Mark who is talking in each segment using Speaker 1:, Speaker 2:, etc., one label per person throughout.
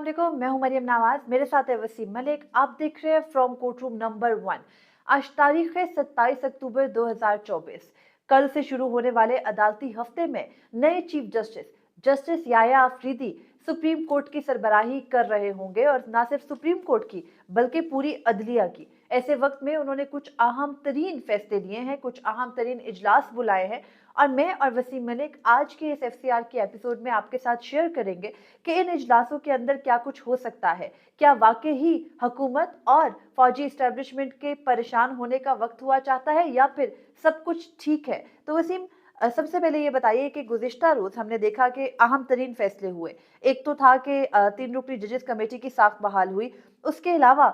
Speaker 1: वालेकुम, मैं हूं मरियम नवाज। मेरे साथ है वसीम मलिक। आप देख रहे हैं फ्रॉम कोर्ट रूम नंबर 1। आज तारीख है 27 अक्टूबर 2024। कल से शुरू होने वाले अदालती हफ्ते में नए chief justice justice Yahya Afridi supreme court की सरबराही कर रहे होंगे, और न सिर्फ सुप्रीम कोर्ट की बल्कि पूरी अदलिया की। ऐसे वक्त में उन्होंने कुछ अहम तरीन फैसले लिए हैं, कुछ अहम तरीन इजलास बुलाए हैं, और मैं और वसीम मलिक आज के इस एफसीआर के एपिसोड में आपके साथ शेयर करेंगे कि इन इजलासों के अंदर क्या कुछ हो सकता है। क्या वाकई ही हुकूमत और फौजी इस्टेब्लिशमेंट के परेशान होने का वक्त हुआ चाहता है, या फिर सब कुछ ठीक है? तो वसीम, सबसे पहले ये बताइए कि गुज़िश्ता रोज हमने देखा कि अहम तरीन फैसले हुए। एक तो था कि 3 रुकनी जजेस कमेटी की साख बहाल हुई। उसके अलावा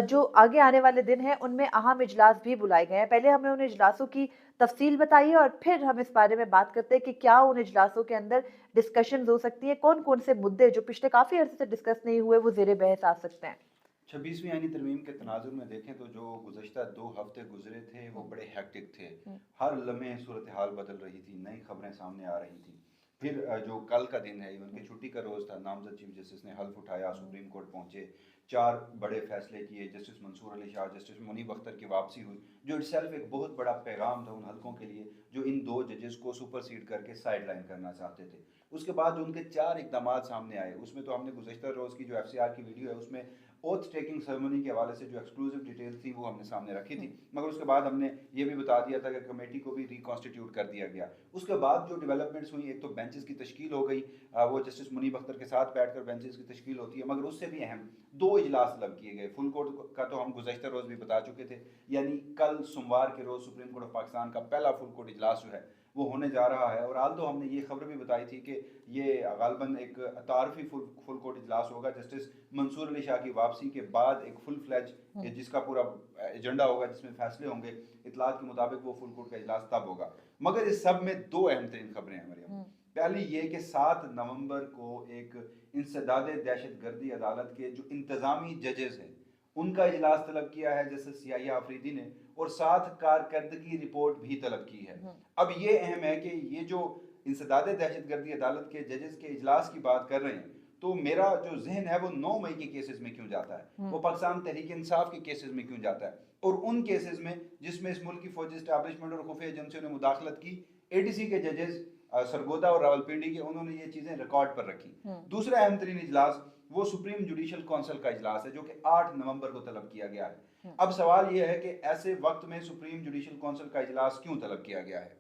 Speaker 1: जो आगे आने वाले दिन हैं उनमें अहम इजलास भी बुलाए गए हैं। पहले हमें उन इजलासों की तफसील बताइए और फिर हम इस बारे में बात करते हैं कि क्या उन इजलासों के अंदर डिस्कशन हो सकती है, कौन कौन से मुद्दे जो पिछले काफ़ी अर्से से डिस्कस नहीं हुए वो ज़ेरे बहस आ सकते हैं।
Speaker 2: 26वीं आईनी तरमीम के तनाजुर में देखें तो जो गुज़श्ता 2 हफ्ते गुजरे थे वो बड़े हेक्टिक थे।
Speaker 1: हम्म,
Speaker 2: हर लम्हे सूरत हाल बदल रही थी, नई खबरें सामने आ रही थी। फिर जो कल का दिन है, इवन की छुट्टी का रोज़ था, नामजद चीफ जस्टिस ने हल्फ उठाया, सुप्रीम कोर्ट पहुंचे, 4 बड़े फैसले किए। जस्टिस मंसूर अली शाह, जस्टिस मुनीब अख्तर की वापसी हुई, जो इटसेल्फ एक बहुत बड़ा पैगाम था उन हल्कों के लिए जो इन 2 जजेस को सुपरसीड करके साइड लाइन करना चाहते थे। उसके बाद जो उनके 4 इकदाम सामने आए, उसमें तो हमने गुज़श्ता रोज़ की जो एफसीआर की वीडियो है उसमें ओथ टेकिंग सेरेमनी के हवाले से जो एक्सक्लूसिव डिटेल थी वो हमने सामने रखी थी, मगर उसके बाद हमने ये भी बता दिया था कि कमेटी को भी रिकॉन्स्टिट्यूट कर दिया गया। उसके बाद जो डेवलपमेंट्स हुई, एक तो बेंचेस की तश्कील हो गई, वो जस्टिस मुनीब अख्तर के साथ बैठकर बेंचेस की तश्कील होती है, मगर उससे भी अहम 2 इजलास तलब किए गए। फुल कोर्ट का तो हम गुज़श्ता रोज़ भी बता चुके थे, यानी कल सोमवार के रोज़ सुप्रीम कोर्ट ऑफ पाकिस्तान का पहला फुल कोर्ट इजलास जो है वो होने जा रहा है। और आल तो हमने ये खबर भी बताई थी कि ये गालबन एक तारफी फुल कोर्ट इजलास होगा, जस्टिस मंसूर अली शाह की वापसी के बाद एक फुल फ्लैज जिसका पूरा एजेंडा होगा, जिसमें फैसले होंगे। इतलात के मुताबिक वो फुल कोर्ट का इजलास तब होगा। मगर इस सब में 2 अहम तरीन खबरें हैं मरियम। पहली ये कि 7 नवंबर को एक इंसदाद दहशत गर्दी अदालत के जो इंतजामी जजेस हैं उनका इजलास तलब किया है जस्टिस याया अफरीदी ने, और साथ कारकर्दगी रिपोर्ट भी तलब की है। अब ये अहम है कि ये जो इंसदाद दहशत गर्दी अदालत के जजेस के इजलास की बात कर रहे हैं, तो मेरा जो जहन है वो 9 मई के केसेस में क्यों जाता है, वो पाकिस्तान तहरीक इंसाफ के केसेस में क्यों जाता है, और उन केसेस में जिसमें इस मुल्क की फौजी इस्टेब्लिशमेंट और खुफिया एजेंसियों ने मुदाखलत की। एडीसी के जजेस सरगोदा और रावलपिंडी के, उन्होंने ये चीजें रिकॉर्ड पर रखी। दूसरा अहम तरीन इजलास वो सुप्रीम जुडिशल काउंसिल का इजलास है जो कि 8 नवंबर को तलब किया गया है। अब सवाल यह है कि ऐसे वक्त में सुप्रीम जुडिशल काउंसिल का इजलास क्यों तलब किया गया है?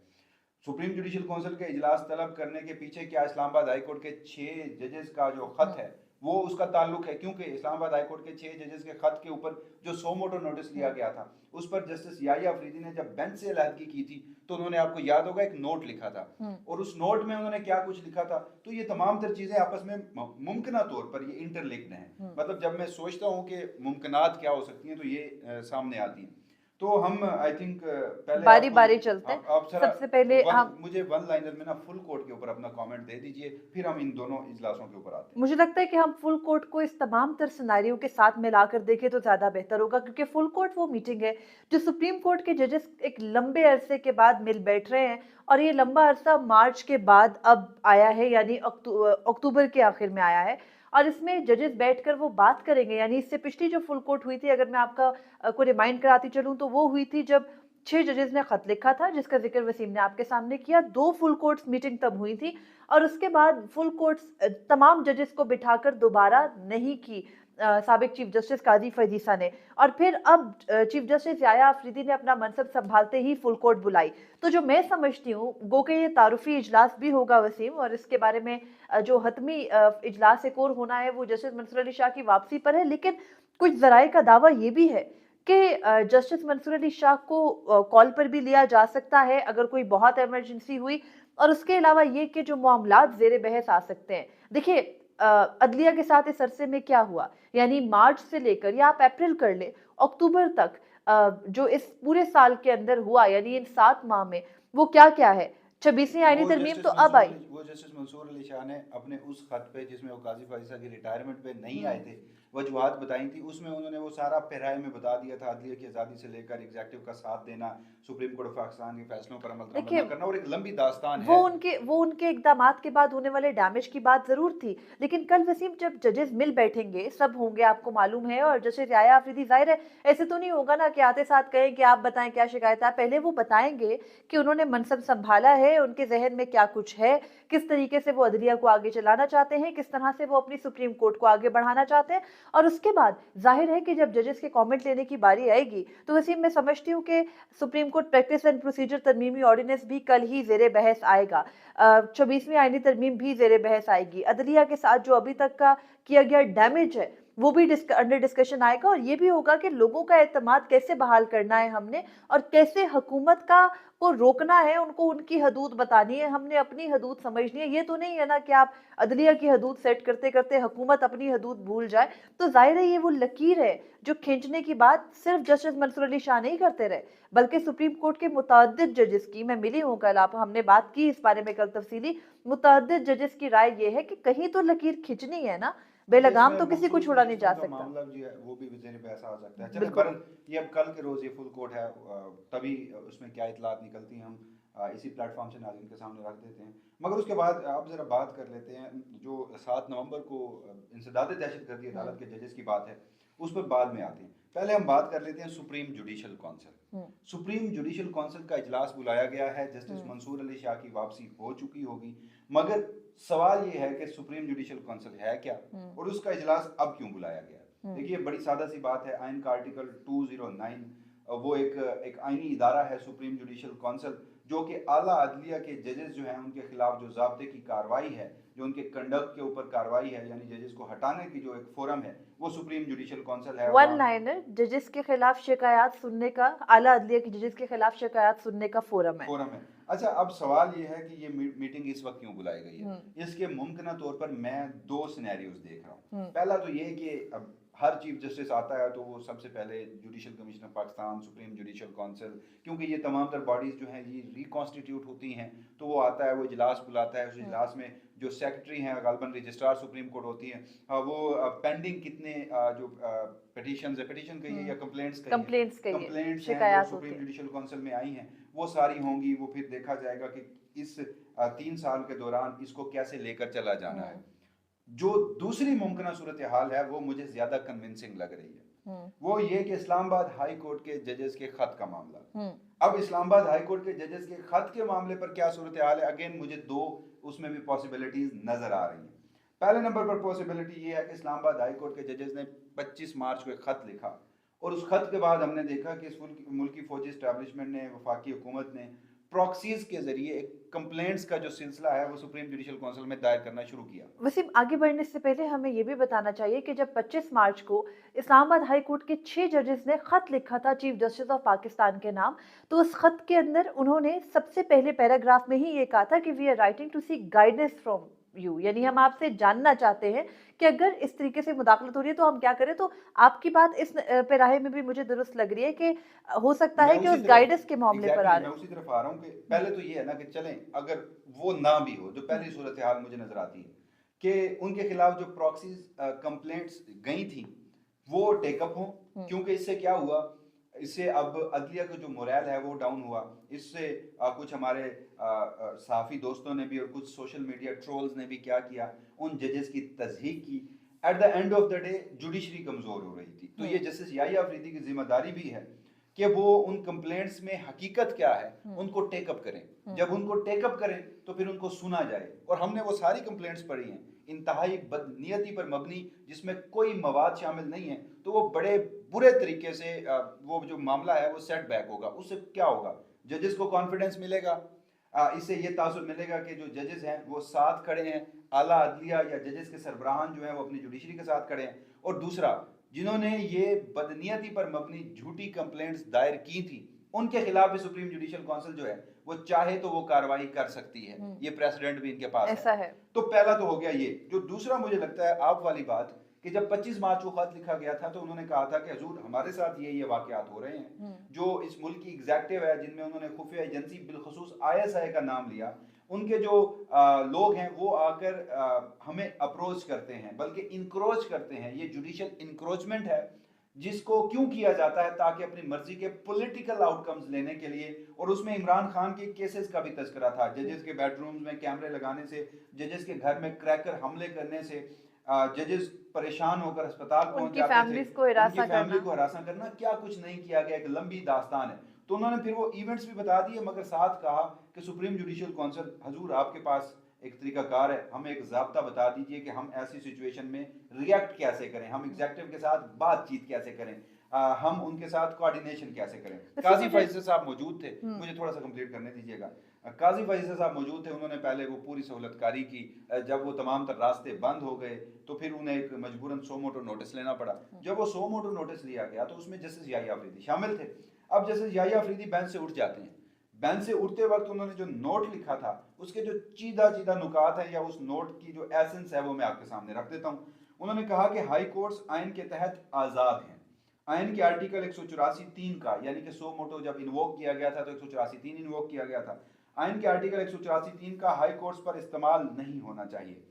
Speaker 2: सुप्रीम जुडिशल काउंसिल के इजलास तलब करने के पीछे क्या इस्लामाबाद हाईकोर्ट के 6 जजेस का जो खत है वो उसका ताल्लुक है? क्योंकि इस्लामाबाद हाईकोर्ट के 6 जजेस के खत के ऊपर जो सो मोटो नोटिस लिया गया था, उस पर जस्टिस याया अफरीदी ने जब बेंच से अलहदगी की थी तो उन्होंने, आपको याद होगा, एक नोट लिखा था, और उस नोट में उन्होंने क्या कुछ लिखा था। तो ये तमाम तर चीजें आपस में मुमकिन तौर पर ये इंटरलिंक्ड हैं। मतलब जब मैं सोचता हूँ कि मुमकिनात क्या हो सकती हैं तो ये सामने आती हैं। तो हम आई थिंक पहले
Speaker 1: बारी
Speaker 2: आपको
Speaker 1: बारी चलते हैं।
Speaker 2: आप जरा
Speaker 1: सबसे पहले हम
Speaker 2: मुझे वन लाइनर में ना फुल कोर्ट के ऊपर अपना कमेंट दे दीजिए, फिर हम इन दोनों इजलासों के ऊपर आते हैं।
Speaker 1: मुझे लगता है कि हम फुल कोर्ट को इस तमाम तर सिनारियों के साथ मिलाकर देखें तो ज़्यादा बेहतर होगा, क्योंकि फुल कोर्ट वो मीटिंग है जो सुप्रीम कोर्ट के जजेस एक लंबे अरसे के बाद मिल बैठ रहे हैं, और ये लंबा अरसा मार्च के बाद अब आया है, यानी अक्टूबर के आखिर में आया है। और इसमें जजेस बैठकर वो बात करेंगे, यानी इससे पिछली जो फुल कोर्ट हुई थी, अगर मैं आपका को रिमाइंड कराती चलूँ, तो वो हुई थी जब 6 जजेस ने खत लिखा था, जिसका जिक्र वसीम ने आपके सामने किया। 2 फुल कोर्ट्स मीटिंग तब हुई थी, और उसके बाद फुल कोर्ट्स तमाम जजेस को बिठाकर दोबारा नहीं की साबिक चीफ जस्टिस काजी फजीसा ने। और फिर अब चीफ जस्टिस याया अफरीदी ने अपना मनसब संभालते ही फुल कोर्ट बुलाई। तो जो मैं समझती हूँ, गो के ये तारुफी इजलास भी होगा वसीम, और इसके बारे में जो हतमी इजलास एक और होना है वो जस्टिस मंसूर अली शाह की वापसी पर है। लेकिन कुछ जराए का दावा ये भी है कि जस्टिस मंसूर अली शाह को कॉल पर भी लिया जा सकता है अगर कोई बहुत इमरजेंसी हुई। और उसके अलावा ये कि जो मामलात ज़ेरे बहस आ सकते हैं, देखिए अदलिया के साथ इस अरसे में क्या हुआ, यानी मार्च से लेकर, या आप अप्रैल कर ले, अक्टूबर तक, जो इस पूरे साल के अंदर हुआ, यानी इन 7 माह में वो क्या क्या है। 26वीं आईनी तरमीम तो अब आई।
Speaker 2: वो जस्टिस मंसूर अली शाह ने अपने उस खत पे जिसमें वो काजी फाजिसा की रिटायरमेंट पे नहीं आए थे, वजूहात बताई थी, उसमें उन्होंने वो सारा पैराए में बता दिया था, अदलिया की आज़ादी से लेकर एग्जीक्यूटिव का साथ देना, सुप्रीम कोर्ट ऑफ पाकिस्तान के फैसलों पर अमल
Speaker 1: देखिए,
Speaker 2: न करना, और एक लंबी दास्तान
Speaker 1: वो
Speaker 2: है।
Speaker 1: उनके इक़दामात के बाद होने वाले डैमेज की बात ज़रूर थी। लेकिन कल वसीम जब जजेस मिल बैठेंगे, सब होंगे आपको मालूम है, और जस्टिस याह्या आफरीदी ज़ाहिर है ऐसे तो नहीं होगा ना कि आते साथ कहें कि आप बताएँ क्या शिकायत है। पहले वो बताएँगे कि उन्होंने मनसब सँभाला है, उनके ज़हन में क्या कुछ है, किस तरीके से वो अदलिया को आगे चलाना चाहते हैं, किस तरह से वो अपनी सुप्रीम कोर्ट को आगे बढ़ाना चाहते हैं। और उसके बाद ज़ाहिर है कि जब जजेस के कमेंट लेने की बारी आएगी, तो वसीम मैं समझती हूँ कि supreme court practice and procedure तरमीमी ऑर्डिनेंस भी कल ही ज़ेरे बहस आएगा। 24वीं आईनी तरमीम भी ज़ेरे बहस आएगी। अदलिया के साथ जो अभी तक का किया गया डैमेज है, वो भी अंडर डिस्कशन आएगा, और ये भी होगा कि लोगों का एतमाद कैसे बहाल करना है हमने, और कैसे हुकूमत का को रोकना है, उनको उनकी हदूद बतानी है, हमने अपनी हदूद समझनी है। ये तो नहीं है ना कि आप अदलिया की हदूद सेट करते करते हुकूमत अपनी हदूद भूल जाए। तो जाहिर है ये वो लकीर है जो खींचने की बात सिर्फ जस्टिस मंसूर अली शाह नहीं करते रहे, बल्कि सुप्रीम कोर्ट के मुतअद्दिद जजेस की, मैं मिली हूँ कल, आप हमने बात की इस बारे में कल तफसीली, मुतअद्दिद जजेस की राय ये है कि कहीं तो लकीर खींचनी है ना,
Speaker 2: अच्छा,
Speaker 1: बेलगाम
Speaker 2: इसमें
Speaker 1: तो किसी को
Speaker 2: मखसूस
Speaker 1: छोड़ा नहीं जा
Speaker 2: नशिस्तों का
Speaker 1: सकता।
Speaker 2: मामला भी है, वो भी ज़ेर बहस आ सकता है। चलें,
Speaker 1: बिल्कुल।
Speaker 2: बहरहाल ये अब कल के रोज़ ये फुल कोर्ट है, तभी उसमें क्या इतलात निकलती हैं हम इसी प्लेटफॉर्म से नाज़रीन के सामने रख देते हैं। मगर उसके बाद आप ज़रा बात कर लेते हैं जो 7 नवंबर को इंसदाद दहशतगर्दी
Speaker 1: हम्म।
Speaker 2: अदालत के जजेस की बात है, उस पर बाद में आते हैं। पहले हम बात कर लेते हैं सुप्रीम जुडिशल कौंसिल।
Speaker 1: हम्म।
Speaker 2: सुप्रीम जुडिशल कौंसिल का इजलास बुलाया गया है, जस्टिस
Speaker 1: हम्म।
Speaker 2: मंसूर अली शाह की वापसी हो चुकी होगी, मगर सवाल ये है कि सुप्रीम जुडिशल कौंसिल है क्या,
Speaker 1: हम्म।
Speaker 2: और उसका इजलास अब क्यों बुलाया गया।
Speaker 1: हम्म।
Speaker 2: देखिए, बड़ी सादा सी बात है, आइन का आर्टिकल 209, वो एक आइनी इदारा है सुप्रीम जुडिशल कौंसिल, जो कि आला अदलिया के जजेस जो हैं उनके खिलाफ जो ज़ाब्ते की कार्रवाई है, जो उनके कंडक्ट के ऊपर कार्रवाई है, यानी जजेस को हटाने की जो एक फोरम है, वो सुप्रीम जुडिशल कौंसिल है।
Speaker 1: वन
Speaker 2: वहाँ
Speaker 1: लाइनर जजेस के खिलाफ शिकायत सुनने का, आला अदलिया की जजेस के खिलाफ शिकायत सुनने का फोरम है।
Speaker 2: फोरम है। अच्छा, अब सवाल ये है कि ये मीटिंग इस वक्त क्यों बुलाई गई है।
Speaker 1: हम्म।
Speaker 2: इसके मुमकिन तौर पर मैं दो सिनेरियोज देख रहा हूँ।
Speaker 1: हम्म।
Speaker 2: पहला तो ये कि अब हर चीफ जस्टिस आता है तो वो सबसे पहले judicial commission of Pakistan, supreme judicial council, क्योंकि ये तमाम तर बॉडीज जो हैं ये रिकॉन्स्टिट्यूट होती हैं, तो वो आता है, वो इजलास बुलाता है। उस इजलास में जो सेक्रेटरी हैं, गालबन रजिस्ट्रार सुप्रीम कोर्ट होती हैं, वो पेंडिंग कितने जो पिटीशन है, पिटीशन कहिए या कंप्लेंट्स कहिए,
Speaker 1: कंप्लेंट्स के लिए
Speaker 2: कंप्लेंट्स हैं जो
Speaker 1: शिकायत होती
Speaker 2: सुप्रीम
Speaker 1: है।
Speaker 2: जुडिशल कौंसिल में आई हैं, वो सारी होंगी। वो फिर देखा जाएगा कि इस 3 साल के दौरान इसको कैसे लेकर चला जाना है। जो दूसरी मुमकिन सूरत हाल है वो मुझे ज़्यादा कन्विंसिंग लग रही है, वो ये कि इस्लामाबाद हाई कोर्ट के जजेस के खत का मामला। अब इस्लामाबाद हाई कोर्ट के जजेस के खत के मामले पर क्या सूरत हाल है, अगेन मुझे दो उसमें भी पॉसिबिलिटीज नजर आ रही हैं। पहले नंबर पर पॉसिबिलिटी ये है कि इस्लामाबाद हाई कोर्ट के जजेस ने 25 मार्च को एक खत लिखा, और उस खत के बाद हमने देखा कि इस मुल्की फौजी इस्टेब्लिशमेंट ने, वफाकी हुकूमत ने प्रॉक्सीज के जरिए एक कंप्लेंट्स का जो सिलसिला है वो सुप्रीम जुडिशल कौंसिल में दायर करना शुरू किया।
Speaker 1: वसीम, आगे बढ़ने से पहले हमें ये भी बताना चाहिए कि जब 25 मार्च को इस्लामाबाद हाई कोर्ट के 6 जजेस ने खत लिखा था चीफ जस्टिस ऑफ पाकिस्तान के नाम, तो उस खत के अंदर उन्होंने सबसे पहले पैराग्राफ में ही ये कहा था कि we are writing to seek guidance from you, यानी हम आपसे जानना चाहते हैं कि अगर इस तरीके से मुदाखलत हो रही है तो हम क्या करें। तो आपकी बात इस पैराहे में भी मुझे दुरुस्त लग रही है कि हो सकता
Speaker 2: मैं
Speaker 1: है कि
Speaker 2: उसी
Speaker 1: उस
Speaker 2: तरफ
Speaker 1: गाइडेंस के मामले पर आ
Speaker 2: एग्जैक्टली
Speaker 1: रहे
Speaker 2: मैं
Speaker 1: हैं।
Speaker 2: उसी तरफ आ रहा हूँ कि पहले तो ये है ना कि चलें, अगर वो ना भी हो, जो पहली सूरत हाल मुझे नजर आती है कि उनके खिलाफ जो प्रॉक्सीज कंप्लेंट्स गई थी वो टेकअप हो, क्योंकि इससे क्या हुआ, इससे अब अदलिया का जो मोरल है वो डाउन हुआ। इससे कुछ हमारे सहाफ़ी दोस्तों ने भी और कुछ सोशल मीडिया ट्रोल्स ने भी क्या किया, उन जजेस की तज़हीक की। At the end of the day judiciary कमज़ोर हो रही थी, तो ये जस्टिस याह्या अफरीदी की जिम्मेदारी भी है कि वो उन कंप्लेंट्स में हकीकत क्या है उनको टेकअप करें। जब उनको टेकअप करें तो फिर उनको सुना जाए। और हमने वो सारी कंप्लेंट्स पढ़ी हैं, इंतहाई बदनीयती पर मबनी, जिसमें कोई मवाद शामिल नहीं है, तो वो बड़े बुरे तरीके से वो जो मामला है वो सेट बैक होगा। उससे क्या होगा, जजेस को कॉन्फिडेंस मिलेगा, इससे ये तासुर मिलेगा कि जो जजेस हैं वो साथ खड़े हैं, आला अदलिया या जजेस के सरबराहान जो हैं वो अपनी जुडिशरी के साथ खड़े हैं। और दूसरा, जिन्होंने ये बदनीयती पर मबनी झूठी कंप्लेंट्स दायर की थी उनके खिलाफ भी सुप्रीम जुडिशल काउंसिल जो है वो चाहे तो वो कार्रवाई कर सकती है। ये प्रेसिडेंट भी इनके पास
Speaker 1: ऐसा है।
Speaker 2: तो पहला तो हो गया ये। जो दूसरा मुझे लगता है आप वाली बात, कि जब 25 मार्च को खत लिखा गया था तो उन्होंने कहा था कि हजूर हमारे साथ ये वाकयात हो रहे हैं। जो इस मुल्क की एग्जेक्टिव है, जिनमें उन्होंने खुफिया एजेंसी बिलखसूस ISI का नाम लिया, उनके जो लोग हैं वो आकर हमें अप्रोच करते हैं, बल्कि इनक्रोच करते हैं। ये जुडिशियल इंक्रोचमेंट है, जिसको क्यों किया जाता है? ताकि अपनी मर्जी के पॉलिटिकल आउटकम्स लेने के लिए। और उसमें इमरान खान के केसेस का भी तस्करा था, जजेस के बेडरूम्स में कैमरे लगाने से, जजेस के घर में क्रैकर हमले करने से, जजेस परेशान होकर अस्पताल पहुंच
Speaker 1: उनकी
Speaker 2: जाते थे,
Speaker 1: फैमिलीज को
Speaker 2: उनकी
Speaker 1: हिरासा
Speaker 2: फैमिली
Speaker 1: करना।
Speaker 2: को हरासा करना, क्या कुछ नहीं किया गया, एक लंबी दास्तान है। तो उन्होंने फिर वो इवेंट्स भी बता दिए, मगर साथ कहा कि सुप्रीम जुडिशियल काउंसिल, हजूर आपके पास एक तरीकाकार है, हमें एक ज़ाब्ता बता दीजिए कि हम ऐसी सिचुएशन में रिएक्ट कैसे करें, हम एग्जेक्टिव के साथ बातचीत कैसे करें, हम उनके साथ कोऑर्डिनेशन कैसे करें।
Speaker 1: वैसे
Speaker 2: काजी
Speaker 1: मुझे
Speaker 2: फैसल साहब मौजूद थे,
Speaker 1: हम्म।
Speaker 2: मुझे थोड़ा सा कंप्लीट करने दीजिएगा। काजी फैसल साहब मौजूद थे, उन्होंने पहले वो पूरी सहूलतकारी की। जब वो तमाम तर रास्ते बंद हो गए तो फिर उन्हें एक मजबूरन सो मोटो नोटिस लेना पड़ा। जब वो सो मोटो नोटिस लिया गया तो उसमें जस्टिस याहिया अफरीदी शामिल थे। अब जस्टिस याहिया अफरीदी बेंच से उठ जाते हैं। बेंच से उठते वक्त उन्होंने जो नोट लिखा था, उसके जो चीदा चीदा नुकात है, या उस नोट की जो एसेंस है, वो मैं आपके सामने रख देता हूँ। उन्होंने कहा कि हाई कोर्ट्स आइन के तहत आज़ाद हैं। आइन के आर्टिकल 184(3) का, यानी कि सो मोटो जब इन्वोक किया गया था तो 184(3) इन्वोक किया गया था। आइन के आर्टिकल 184(3) का हाई कोर्ट्स पर इस्तेमाल नहीं होना चाहिए।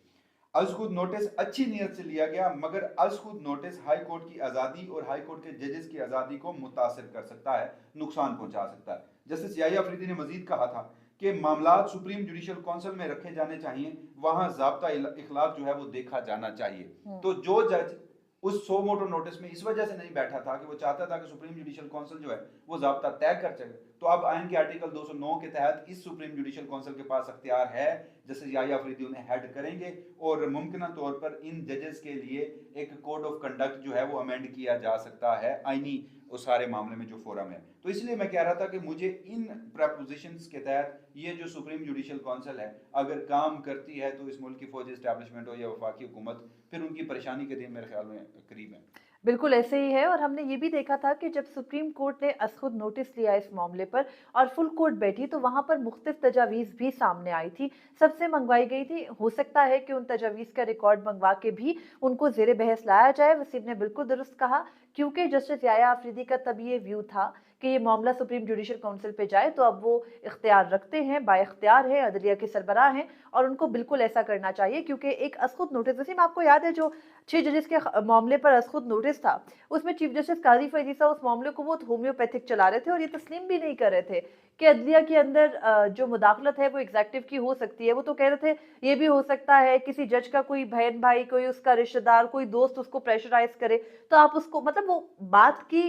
Speaker 2: अज़खुद नोटिस अच्छी नीयत से लिया गया, मगर अज़खुद नोटिस हाई कोर्ट की आज़ादी और हाई कोर्ट के जजेस की आज़ादी को मुतासिर कर सकता है, नुकसान पहुंचा सकता है। जस्टिस याहिया अफरीदी ने मजीद कहा था कि मामलात सुप्रीम जुडिशियल काउंसिल में रखे जाने चाहिए, वहां ज़ाब्ता इखलाक जो है वो देखा जाना चाहिए। तो जो जज उस सो मोटो नोटिस में इस वजह से नहीं बैठा था कि वो चाहता था कि सुप्रीम जुडिशियल काउंसिल जो है वो ज़ाब्ता तय कर सके, तो अब आइन के आर्टिकल 209 के तहत इस सुप्रीम जुडिशियल काउंसिल के पास अख्तियार है। जस्टिस याहिया अफरीदी उन्हें हेड करेंगे और मुमकिन तौर पर इन जजेस के लिए एक कोड ऑफ कंडक्ट जो है वो अमेंड किया जा सकता है आईनी उस सारे मामले में जो फोरम है। तो इसलिए मैं कह रहा था कि मुझे इन प्रपोजिशंस के तहत ये जो सुप्रीम जुडिशियल काउंसिल है अगर काम करती है तो इस मुल्क की फौजी इस्टेब्लिशमेंट हो या वफाकी हुकूमत, फिर उनकी परेशानी के दिन मेरे ख्याल में करीब है।
Speaker 1: बिल्कुल ऐसे ही है और हमने ये भी देखा था कि जब सुप्रीम कोर्ट ने अज़खुद नोटिस लिया इस मामले पर और फुल कोर्ट बैठी तो वहाँ पर मुख्तलिफ तजावीज़ भी सामने आई थी, सबसे मंगवाई गई थी। हो सकता है कि उन तजावीज़ का रिकॉर्ड मंगवा के भी उनको ज़ेर बहस लाया जाए। वसीम ने बिल्कुल दुरुस्त कहा, क्योंकि जस्टिस याहिया अफरीदी का तब ये व्यू था कि ये मामला सुप्रीम जुडिशल काउंसिल पे जाए, तो अब वो इख्तियार रखते हैं, बाइख्तियार है, अदलिया के सरबराह हैं और उनको बिल्कुल ऐसा करना चाहिए। क्योंकि एक अज़खुद नोटिस, वसीम आपको याद है जो 6 जजेस के मामले पर अज़खुद नोटिस था, उसमें चीफ जस्टिस काजी फैज़ी साहब उस मामले को वो होम्योपैथिक चला रहे थे और ये तस्लीम भी नहीं कर रहे थे कि अदलिया के अंदर जो मुदाखलत है वो एग्जेक्टिव की हो सकती है। वो तो कह रहे थे ये भी हो सकता है किसी जज का कोई बहन भाई, कोई उसका रिश्तेदार, कोई दोस्त उसको प्रेशराइज करे, तो आप उसको, मतलब वो बात की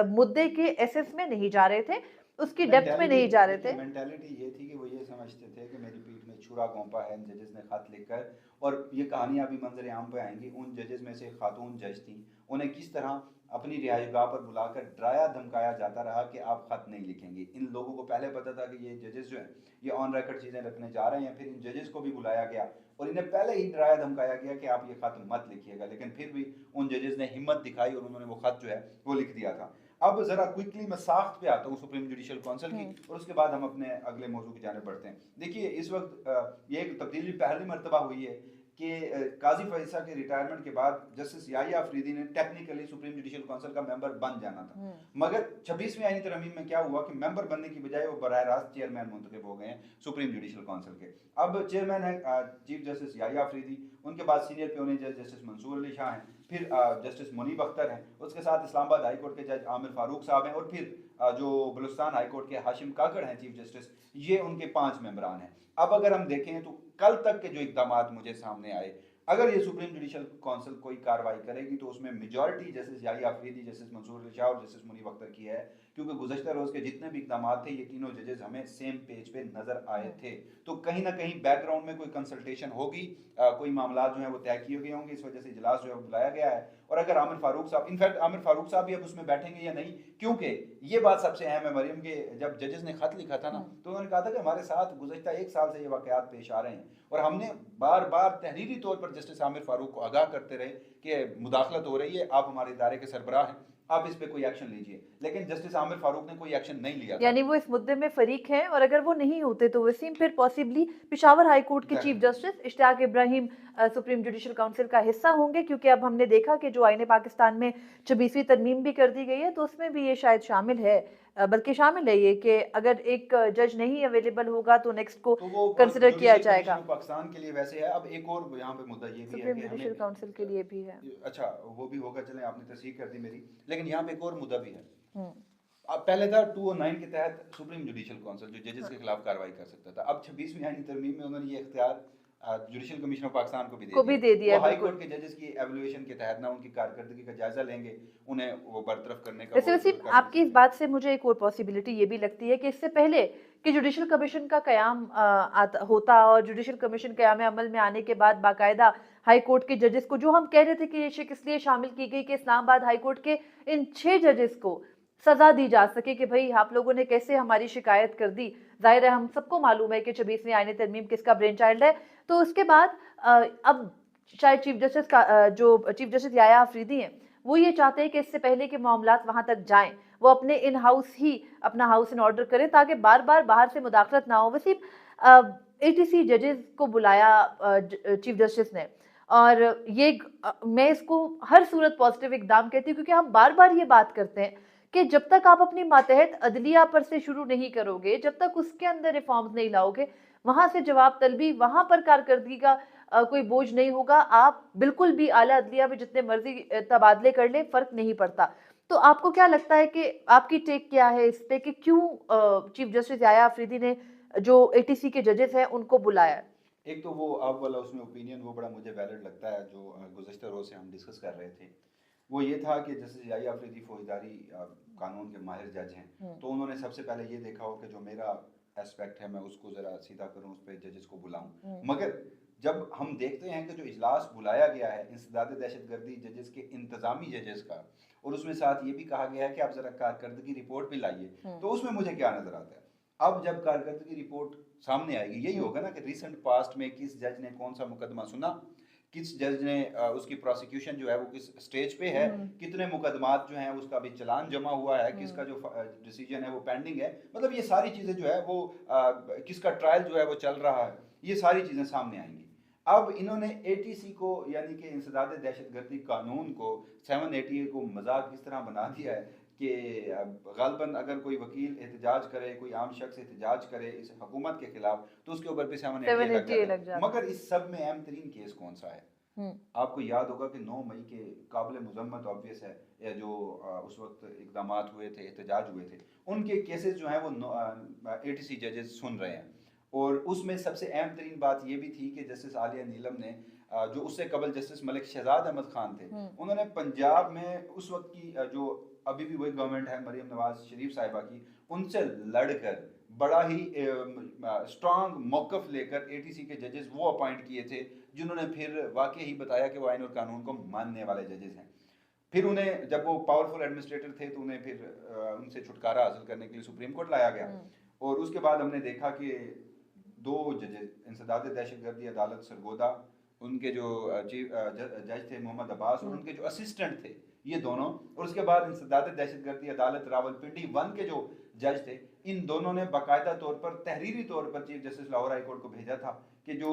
Speaker 1: मुद्दे के एसेंस में नहीं जा रहे थे, उसकी डेप्थ में
Speaker 2: मेंटालिटी,
Speaker 1: नहीं जा रहे
Speaker 2: देखिए
Speaker 1: थे।
Speaker 2: मेंटालिटी ये थी कि वो ये समझते थे कि मेरी पीठ में छुरा घोंपा है इन जजेस ने खत लिखकर। और ये कहानियां भी मंजर आम पे आएंगी। उन जजेस में से एक खातून जज थी, उन्हें किस तरह अपनी रिहाइशगाह पर बुलाकर डराया धमकाया जाता रहा कि आप खत नहीं लिखेंगे। इन लोगों को पहले पता था कि ये जजेस जो हैं ये ऑन रिकॉर्ड चीज़ें रखने जा रहे हैं। फिर इन जजेस को भी बुलाया गया और इन्हें पहले ही डराया धमकाया गया कि आप ये खत मत लिखिएगा, लेकिन फिर भी उन जजेस ने हिम्मत दिखाई और उन्होंने वो खत जो है वो लिख दिया था। अब जरा क्विकली मैं साख्त पे आता हूँ सुप्रीम जुडिशियल काउंसिल की, और उसके बाद हम अपने अगले मौजू की जाने बढ़ते हैं। देखिए इस वक्त ये एक तब्दीली पहली मरतबा हुई है कि काजी फैसा के रिटायरमेंट के बाद जस्टिस याहिया अफरीदी ने टेक्निकली सुप्रीम जुडिशियल काउंसिल का मेंबर बन जाना था, मगर 26वीं आईनी तरमीम में क्या हुआ कि मेंबर बनने की बजाय वो बराह रास्त चेयरमैन मुंतखब हो गए हैं सुप्रीम जुडिशियल काउंसिल के। अब चेयरमैन है चीफ जस्टिस याहिया अफरीदी, उनके बाद सीनियर प्योनी जज जस्टिस मंसूर अली शाह हैं, फिर जस्टिस मुनीब अख्तर हैं, उसके साथ इस्लामाबाद हाई कोर्ट के जज आमिर फारूक साहब हैं, और फिर जो बलुस्तान हाई कोर्ट के हाशिम काकड़ हैं चीफ जस्टिस, ये उनके 5 मेंबरान हैं। अब अगर हम देखें तो कल तक के जो इकदाम मुझे सामने आए, अगर ये सुप्रीम जुडिशियल काउंसिल कोई कार्रवाई करेगी तो उसमें majority justice Yahya Afridi, justice Mansoor Ali Shah और जस्टिस मुनीब अख्तर की है, क्योंकि गुज़श्ता रोज़ के जितने भी इकदाम थे ये तीनों जजेस हमें सेम पेज पे नजर आए थे। तो कहीं ना कहीं बैकग्राउंड में कोई कंसल्टेशन होगी, कोई मामला जो है वो तय किए गए होंगे, इस वजह से इजलास जो है वो बुलाया गया है। और अगर आमिर फारूक साहब, इनफैक्ट आमिर फारूक साहब भी अब उसमें बैठेंगे या नहीं, क्योंकि ये बात सबसे अहम है मरियम के, जब जजेस ने खत लिखा था ना तो उन्होंने कहा था कि हमारे साथ गुज़श्ता 1 साल से ये वाकयात पेश आ रहे हैं और हमने बार बार तहरीरी तौर पर जस्टिस आमिर फारूक को आगाह करते रहे कि मुदाखलत हो रही है, आप हमारे इदारे के सरबराह हैं, आप इस पे कोई एक्शन लीजिए, लेकिन जस्टिस आमिर फारूक ने कोई एक्शन नहीं लिया।
Speaker 1: यानी वो इस मुद्दे में फरीक हैं और अगर वो नहीं होते तो वसीम फिर पॉसिबली पेशावर हाई कोर्ट के chief justice Ishtiaq Ibrahim supreme judicial council का हिस्सा होंगे, क्योंकि अब हमने देखा कि जो आईने पाकिस्तान में 26वीं तरमीम भी कर दी गई है तो उसमें भी ये शायद शामिल है। बल्कि शामिल है ये कि अगर एक जज नहीं अवेलेबल होगा तो नेक्स्ट को
Speaker 2: तो वो
Speaker 1: कंसिडर किया
Speaker 2: जुडिशल कमीशन
Speaker 1: जाएगा।
Speaker 2: ऑफ पाकिस्तान के लिए वैसे है। अब एक और यहाँ पे मुद्दा ये भी है
Speaker 1: सुप्रीम
Speaker 2: कि हमें
Speaker 1: जुडिशियल काउंसिल के लिए भी है।
Speaker 2: अच्छा वो भी होगा, चलें आपने तस्दीक कर दी मेरी, लेकिन यहाँ पे एक और मुद्दा भी है।
Speaker 1: हम्म।
Speaker 2: अब पहले था 209 के तहत सुप्रीम जुडिशल काउंसिल जो जजेस
Speaker 1: हाँ।
Speaker 2: के खिलाफ कार्रवाई कर सकता था। अब 26वीं आईनी तरमीम में उन्होंने ये इख्तियार जुडिशल कमीशन ऑफ पाकिस्तान को भी दे
Speaker 1: को
Speaker 2: दिया।
Speaker 1: भी दे दिया
Speaker 2: वो
Speaker 1: है,
Speaker 2: हाई
Speaker 1: बिल्कुल।
Speaker 2: कोर्ट के जजेस की एवल्यूएशन के तहत ना उनकी कारकर्दगी का जायजा लेंगे, उन्हें वो बरतरफ करने का
Speaker 1: वैसे
Speaker 2: वो
Speaker 1: वसीम,
Speaker 2: कर भी
Speaker 1: आपकी इस
Speaker 2: सकते हैं।
Speaker 1: बात से मुझे एक और पॉसिबिलिटी ये भी लगती है कि इससे पहले कि जुडिशल कमीशन का कयाम होता और जुडिशल कमीशन कयाम अमल में आने के बाद बाकायदा हाई कोर्ट के जजेस को, जो हम कह रहे थे कि ये शिक इसलिए शामिल की गई कि इस्लामाबाद हाई कोर्ट के इन 6 जजेस को सजा दी जा सके कि भाई आप लोगों ने कैसे हमारी शिकायत कर दी। जाहिर है हम सबको मालूम है कि 26वीं आईनी तरमीम किसका ब्रेन चाइल्ड है। तो उसके बाद अब शायद चीफ जस्टिस का जो चीफ जस्टिस याया अफरीदी हैं, वो ये चाहते हैं कि इससे पहले कि मामलात वहां तक जाएं, वो अपने इन हाउस ही अपना हाउस इन ऑर्डर करें ताकि बार बार बाहर से मुदाखलत ना हो। वसीम, एटीसी जजेस को बुलाया चीफ जस्टिस ने, और ये मैं इसको हर सूरत पॉजिटिव इकदाम कहती हूँ, क्योंकि हम बार बार ये बात करते हैं कि जब तक आप अपनी मातहत अदलिया पर से शुरू नहीं करोगे, जब तक उसके अंदर रिफॉर्म्स नहीं लाओगे, वहां से जवाब तलबी, वहां पर कारकर्दगी का कोई बोझ नहीं होगा। आप बिल्कुल भी आला अदलिया में जितने मर्जी तबादले कर ले, फर्क नहीं पड़ता। तो आपको क्या लगता है कि आपकी टेक क्या है इस पे कि क्यों चीफ जस्टिस याया अफरीदी ने जो एटीसी के जजेस हैं उनको बुलाया?
Speaker 2: एक तो वो आप वाला उसमें ओपिनियन वो बड़ा मुझे वैलिड लगता है जो गुज़श्ता रोज़ से हम डिस्कस कर रहे थे। वो ये था कि जैसे याया अफरीदी फौजदारी कानून के माहिर जज हैं, तो उन्होंने सबसे पहले ये देखा हो कि जो मेरा एस्पेक्ट है मैं उसको ज़रा सीधा करूँ, उस पर जजेस को बुलाऊँ। मगर जब हम देखते हैं कि जो इजलास बुलाया गया है इंसदाद दहशतगर्दी जजेस के इंतज़ामी जजेस का, और उसमें साथ ये भी कहा गया है कि आप ज़रा कारकर्दगी रिपोर्ट भी लाइए, तो उसमें मुझे क्या नज़र आता है? अब जब कारकर्दगी रिपोर्ट सामने आएगी, यही होगा ना कि रिसेंट पास्ट में किस जज ने कौन सा मुकदमा सुना, किस जज ने उसकी प्रोसिक्यूशन जो है वो किस स्टेज पे है, कितने मुकदमात जो हैं उसका भी चलान जमा हुआ है, किसका जो डिसीजन है वो पेंडिंग है, मतलब ये सारी चीज़ें जो है वो किसका ट्रायल जो है वो चल रहा है, ये सारी चीज़ें सामने आएंगी। अब इन्होंने एटीसी को यानी कि इंसदाद दहशतगर्दी कानून को 780 को मजाक इस तरह बना दिया है कि ग़ालिबन अगर कोई वकील एहतजाज करे, कोई आम शख्स एहतजाज करे इस हुकूमत के खिलाफ, तो उसके ऊपर भी 780 लग
Speaker 1: 780
Speaker 2: जाता
Speaker 1: लग
Speaker 2: है।
Speaker 1: जाता है।
Speaker 2: मगर इस सब में अहम तरीन केस कौन सा है? आपको याद होगा कि 9 मई के काबिल मुज़म्मत ऑब्वियस है, या जो उस वक्त इकदाम हुए थे, एहतजाज हुए थे, उनके केसेस जो हैं वो एटीसी जजेस सुन रहे हैं। और उसमें सबसे अहम तरीन बात ये भी थी कि जस्टिस आलिया नीलम ने जो उससे कबल जस्टिस मलिक शहजाद अहमद खान थे, उन्होंने पंजाब में उस वक्त की जो अभी भी वही गवर्नमेंट है मरियम नवाज शरीफ साहिबा की, उनसे लड़कर बड़ा ही स्ट्रांग मौकफ लेकर एटीसी के जजेस वो अपॉइंट किए थे, जिन्होंने फिर वाकई ही बताया कि वो आइन और कानून को मानने वाले जजेस हैं। फिर उन्हें जब वो पावरफुल एडमिनिस्ट्रेटर थे तो उन्हें फिर उनसे छुटकारा हासिल करने के लिए सुप्रीम कोर्ट लाया गया। और उसके बाद हमने देखा कि 2 जजेस इंसदाद दहशतगर्दी अदालत सरगोदा, उनके जो चीफ जज थे मोहम्मद अब्बास, और उनके जो असिस्टेंट थे, ये दोनों, और उसके बाद इंसदाद दहशतगर्दी अदालत रावलपिंडी 1 के जो जज थे, इन दोनों ने बाकायदा तौर पर तहरीरी तौर पर chief justice Lahore high court को भेजा था कि जो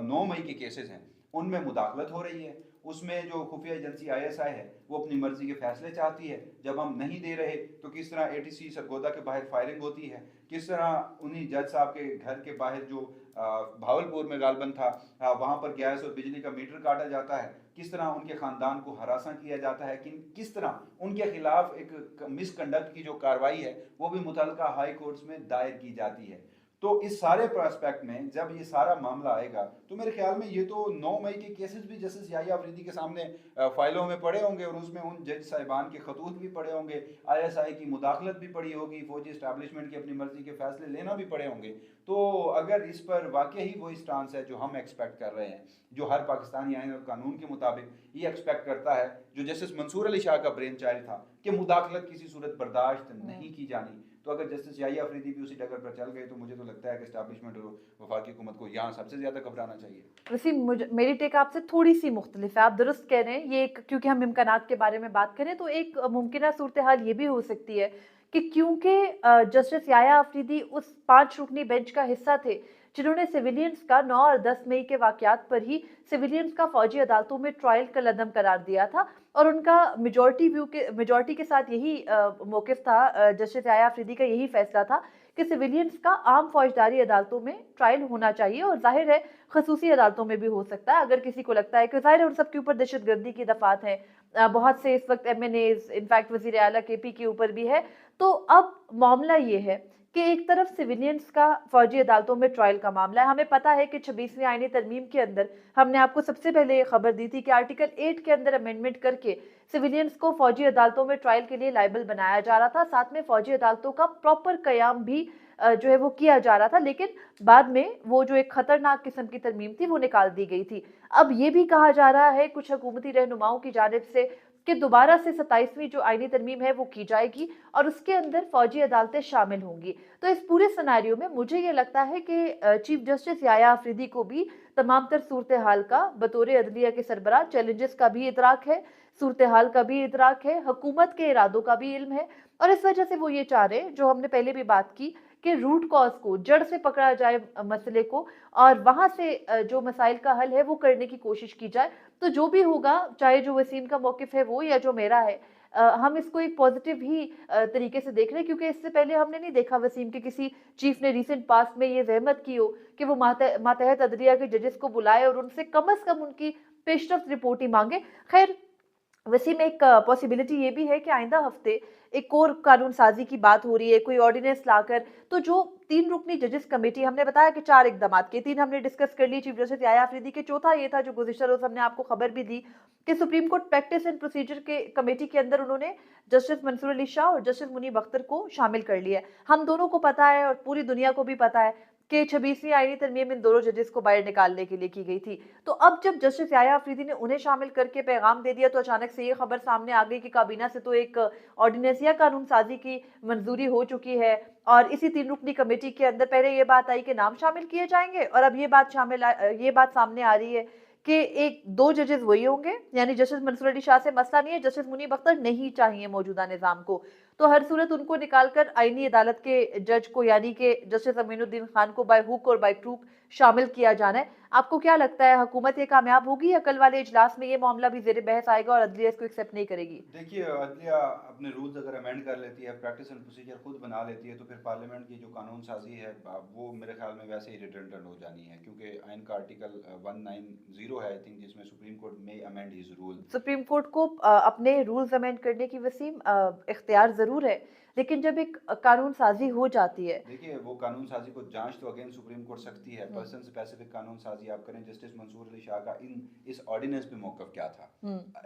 Speaker 2: 9 मई के केसेस हैं उनमें मुदाखलत हो रही है, उसमें जो खुफिया एजेंसी आईएसआई है वो अपनी मर्जी के फैसले चाहती है, जब हम नहीं दे रहे तो किस तरह एटीसी सरगोदा के बाहर फायरिंग होती है, किस तरह उन्हीं जज साहब के घर के बाहर जो भावलपुर में गालबन था वहाँ पर गैस और बिजली का मीटर काटा जाता है, किस तरह उनके ख़ानदान को हरासा किया जाता है, किस तरह उनके खिलाफ एक मिसकंडक्ट की जो कार्रवाई है वो भी मुतल्लिका हाई कोर्ट्स में दायर की जाती है। तो इस सारे प्रोस्पेक्ट में जब ये सारा मामला आएगा तो मेरे ख्याल में ये तो 9 मई के केसेस भी जस्टिस याया अफरीदी के सामने फाइलों में पड़े होंगे, और उसमें उन जज साहिबान के खतूत भी पड़े होंगे, आईएसआई की मुदाखलत भी पड़ी होगी, फौजी इस्टेब्लिशमेंट की अपनी मर्जी के फैसले लेना भी पड़े होंगे। तो अगर इस पर वाकई ही वही स्टांस है जो हम एक्सपेक्ट कर रहे हैं, जो हर पाकिस्तानी आइन और कानून के मुताबिक ये एक्सपेक्ट करता है, जो जस्टिस मंसूर अली शाह का ब्रेन चाइल्ड था कि मुदाखलत किसी सूरत बर्दाश्त नहीं की जानी, तो अगर जस्टिस याया अफरीदी भी उसी डगर पर चल गए तो मुझे तो लगता है कि एस्टैब्लिशमेंट और वफाकी हुकूमत को यहाँ सबसे ज़्यादा घबराना चाहिए।
Speaker 1: वसीम, मुझे मेरी टेक आपसे थोड़ी सी मुख्तलिफ है। आप दुरुस्त कह रहे हैं, ये क्योंकि हम इम्कानात के बारे में बात करें तो एक मुमकिन सूरत हाल ये भी हो सकती है कि क्योंकि जस्टिस याया अफरीदी उस 5 रुकनी बेंच का हिस्सा थे जिन्होंने सिविलियंस का 9 और 10 मई के वाकयात पर ही सिविलियंस का फौजी अदालतों में ट्रायल कलअदम करार दिया था, और उनका मेजॉरिटी के साथ यही मौकिफ था, जस्टिस याया अफरीदी का यही फैसला था कि सिविलियंस का आम फौजदारी अदालतों में ट्रायल होना चाहिए, और जाहिर है खसूसी अदालतों में भी हो सकता है अगर किसी को लगता है कि जाहिर है उन सब के ऊपर दहशतगर्दी की दफात हैं, बहुत से इस वक्त MNAs, इनफैक्ट वजीर आला KP के ऊपर भी है। तो अब मामला ये है कि एक तरफ सिविलियंस का फौजी अदालतों में ट्रायल का मामला है। हमें पता है कि 26वीं आईनी तरमीम के अंदर हमने आपको सबसे पहले ये खबर दी थी कि आर्टिकल 8 के अंदर अमेंडमेंट करके सिविलियंस को फौजी अदालतों में ट्रायल के लिए लायबल बनाया जा रहा था, साथ में फौजी अदालतों का प्रॉपर कयाम भी जो है वो किया जा रहा था, लेकिन बाद में वो जो एक खतरनाक किस्म की तरमीम थी वो निकाल दी गई थी। अब ये भी कहा जा रहा है कुछ हुकूमती रहनुमाओं की जानिब से कि दोबारा से 27वीं जो आईनी तरमीम है वो की जाएगी और उसके अंदर फौजी अदालतें शामिल होंगी। तो इस पूरे सिनेरियो में मुझे ये लगता है कि चीफ जस्टिस याया अफरीदी को भी तमाम तर सूरत हाल का बतौर अदलिया के सरबराह चैलेंजेस का भी इदराक है, सूरत हाल का भी इदराक है, हुकूमत के इरादों का भी इल्म है, और इस वजह से वो ये चाह रहे हैं, जो हमने पहले भी बात की, कि रूट कॉज को, जड़ से पकड़ा जाए मसले को, और वहां से जो मसाइल का हल है वो करने की कोशिश की जाए। तो जो भी होगा, चाहे जो वसीम का मौकिफ है वो या जो मेरा है, हम इसको एक पॉजिटिव ही तरीके से देख रहे हैं, क्योंकि इससे पहले हमने नहीं देखा वसीम के किसी चीफ ने रिसेंट पास्ट में ये जहमत की हो कि वो मातहत अदलिया के जजेस को बुलाए और उनसे कम अज कम उनकी पेशरफ रिपोर्ट ही मांगे। खैर, वैसे में एक पॉसिबिलिटी ये भी है कि आइंदा हफ्ते एक और कानून साजी की बात हो रही है, कोई ऑर्डिनेंस लाकर, तो जो 3 रुकनी जजेस कमेटी, हमने बताया कि 4 इकदाम के, 3 हमने डिस्कस कर ली चीफ जस्टिस याया अफरीदी के, चौथा ये था जो गुज़िश्ता रोज हमने आपको खबर भी दी कि supreme court practice and procedure के कमेटी के अंदर उन्होंने जस्टिस मंसूर अली शाह और जस्टिस मुनीब अख्तर को शामिल कर लिया है। हम दोनों को पता है और पूरी दुनिया को भी पता है कि 26वीं आईनी तरमीम इन दोनों जजेस को बाहर निकालने के लिए की गई थी। तो अब जब जस्टिस याया अफरीदी ने उन्हें शामिल करके पैगाम दे दिया, तो अचानक से ये खबर सामने आ गई कि काबीना से तो एक ऑर्डिनेंस या कानून साजी की मंजूरी हो चुकी है, और इसी 3 रुकनी कमेटी के अंदर पहले ये बात आई कि नाम शामिल किए जाएंगे, और अब ये बात सामने आ रही है कि एक 2 जजेस वही होंगे, यानी जस्टिस मंसूर अली शाह से मसला नहीं है, जस्टिस मुनीब अख्तर नहीं चाहिए मौजूदा निज़ाम को, तो हर सूरत उनको निकालकर आईनी अदालत के जज को, यानी कि जस्टिस अमीनुद्दीन खान को बाय हुक और बाय क्रूक शामिल किया जाना है। आपको क्या लगता है, हुकूमत ये कामयाब होगी या कल वाले इजलास में ये मामला भी ज़ेर बहस आएगा और अदलिया इसको एक्सेप्ट नहीं करेगी?
Speaker 2: देखिए, अदलिया अपने रूल्स अगर अमेंड कर लेती है, प्रैक्टिस एंड प्रोसीजर खुद बना लेती है, तो फिर पार्लियामेंट की जो कानून साजी है वो मेरे ख्याल में वैसे ही रिडंडेंट हो जानी है, क्योंकि आइन का आर्टिकल 190 है आई थिंक, जिसमें सुप्रीम कोर्ट में amend his rule.
Speaker 1: Supreme court को अपने रूल्स अमेंड करने की वसीम इख्तियार ज़रूर है, लेकिन जब एक कानून साजी हो जाती है,
Speaker 2: देखिए, वो कानून साजी को जांच तो अगेन सुप्रीम कोर्ट सकती है। पर्सन स्पेसिफिक कानून साजी आप करें, जस्टिस मंसूर अली शाह का इस ऑर्डिनेंस पे मौकफ क्या था,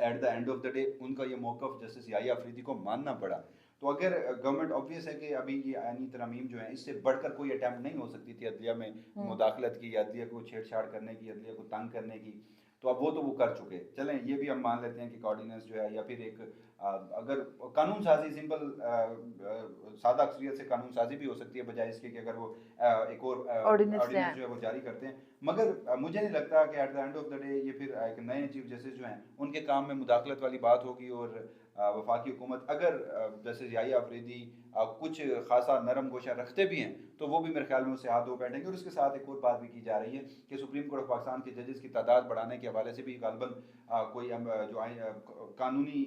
Speaker 2: at the end of the day उनका ये मौकफ जस्टिस याया अफरीदी को मानना पड़ा। तो अगर गवर्नमेंट, ऑब्वियस है कि अभी ये आईनी तरमीम जो है, इससे बढ़कर कोई अटैम्प्ट नहीं हो सकती थी अदलिया में मुदाखलत की, या अदलिया को छेड़छाड़ करने की, अदलिया को तंग करने की, तो अब वो कर चुके। चलें, ये भी हम मान लेते हैं कि ऑर्डिनेंस जो है, या फिर एक अगर कानून साजी सिंपल सादा अक्सरियत से कानून साजी भी हो सकती है, बजाय इसके कि अगर वो एक और
Speaker 1: ऑर्डिनेंस
Speaker 2: ऑर्डिनेंस जो है वो जारी करते हैं। मगर मुझे नहीं लगता कि at the end of the day ये फिर एक नए चीफ जस्टिस जो हैं उनके काम में मुदाखलत वाली बात होगी, और वफाकी हुकूमत अगर जस्टिस याया अफरीदी कुछ खासा नरम गोशा रखते भी हैं, तो वो भी मेरे ख्याल में उससे हाथ धो बैठेंगे। और उसके साथ एक और बात भी की जा रही है कि सुप्रीम कोर्ट ऑफ पाकिस्तान के जजेस की तादाद बढ़ाने के हवाले से भी गालबन कोई जो कानूनी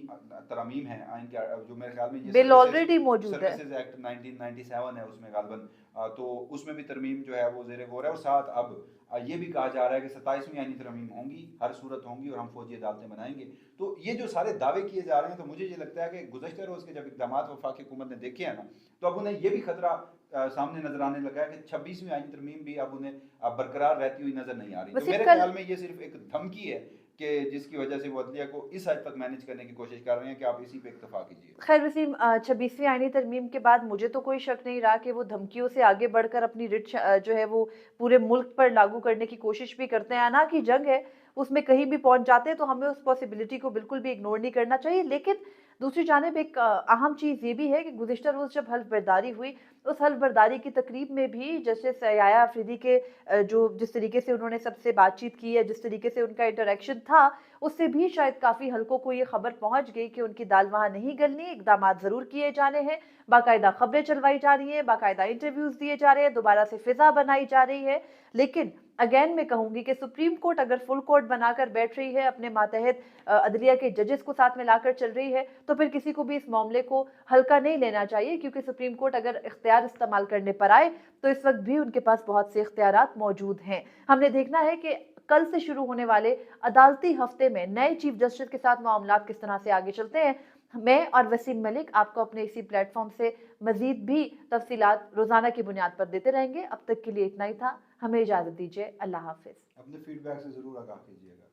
Speaker 2: तरमीम है आइन के, जो मेरे ख्याल में ये
Speaker 1: बिल ऑलरेडी मौजूद है,
Speaker 2: सर्विसेज एक्ट 1997 है उसमें गालबन, तो उसमें भी तरमीम जो है वो ज़ेर गौर है। और साथ अब ये भी कहा जा रहा है कि 27वीं आईनी तरमीम होंगी, हर सूरत होंगी, और हम फौजी अदालतें बनाएंगे। तो ये जो सारे दावे किए जा रहे हैं, तो मुझे ये लगता है कि गुज़श्ता रोज़ के जब इक़दाम वफाकी हुकूमत ने देखे हैं ना, तो अब उन्हें ये भी खतरा सामने नजर आने लगा है कि 26वीं आईनी तरमीम भी अब उन्हें बरकरार रहती हुई नजर नहीं आ रही। तो मेरे ख्याल में ये सिर्फ एक धमकी है कि जिसकी वजह से वो अदलिया को इस हद तक मैनेज करने की कोशिश कर रहे हैं कि आप इसी पे इक्तफा कीजिए।
Speaker 1: खैर वसीम, 26वीं आईनी तरमीम के बाद मुझे तो कोई शक नहीं रहा कि वो धमकियों से आगे बढ़कर अपनी रिट जो है वो पूरे मुल्क पर लागू करने की कोशिश भी करते हैं। ना कि जंग है, उसमें कहीं भी पहुंच जाते हैं, तो हमें उस पॉसिबिलिटी को बिल्कुल भी इग्नोर नहीं करना चाहिए। लेकिन दूसरी जानिब एक अहम चीज़ ये भी है कि गुज़िश्ता रोज़ जब हल्फ बर्दारी हुई, उस हल्फ बर्दारी की तकरीब में भी जस्टिस याया अफरीदी के जो जिस तरीके से उन्होंने सबसे बातचीत की है, जिस तरीके से उनका इंटरेक्शन था, उससे भी शायद काफ़ी हलकों को ये खबर पहुंच गई कि उनकी दाल वहाँ नहीं गलनी, इकदामात ज़रूर किए जाने हैं, बाकायदा खबरें चलवाई जा रही हैं, बाकायदा इंटरव्यूज़ दिए जा रहे हैं, दोबारा से फ़िज़ा बनाई जा रही है। लेकिन अगेन मैं कहूँगी कि सुप्रीम कोर्ट अगर फुल कोर्ट बनाकर बैठ रही है, अपने मातहत अदलिया के जजेस को साथ में लाकर चल रही है, तो फिर किसी को भी इस मामले को हल्का नहीं लेना चाहिए, क्योंकि सुप्रीम कोर्ट अगर इख्तियार इस्तेमाल करने पर आए तो इस वक्त भी उनके पास बहुत से इख्तियारात मौजूद हैं। हमने देखना है कि कल से शुरू होने वाले अदालती हफ्ते में नए चीफ जस्टिस के साथ मामलात किस तरह से आगे चलते हैं। मैं और वसीम मलिक आपको अपने इसी प्लेटफॉर्म से मजीद भी तफसीलात रोजाना की बुनियाद पर देते रहेंगे। अब तक के लिए इतना ही था, हमें इजाजत दीजिए। अल्लाह हाफिज।
Speaker 2: अपने फीडबैक से ज़रूर आगाह कीजिएगा।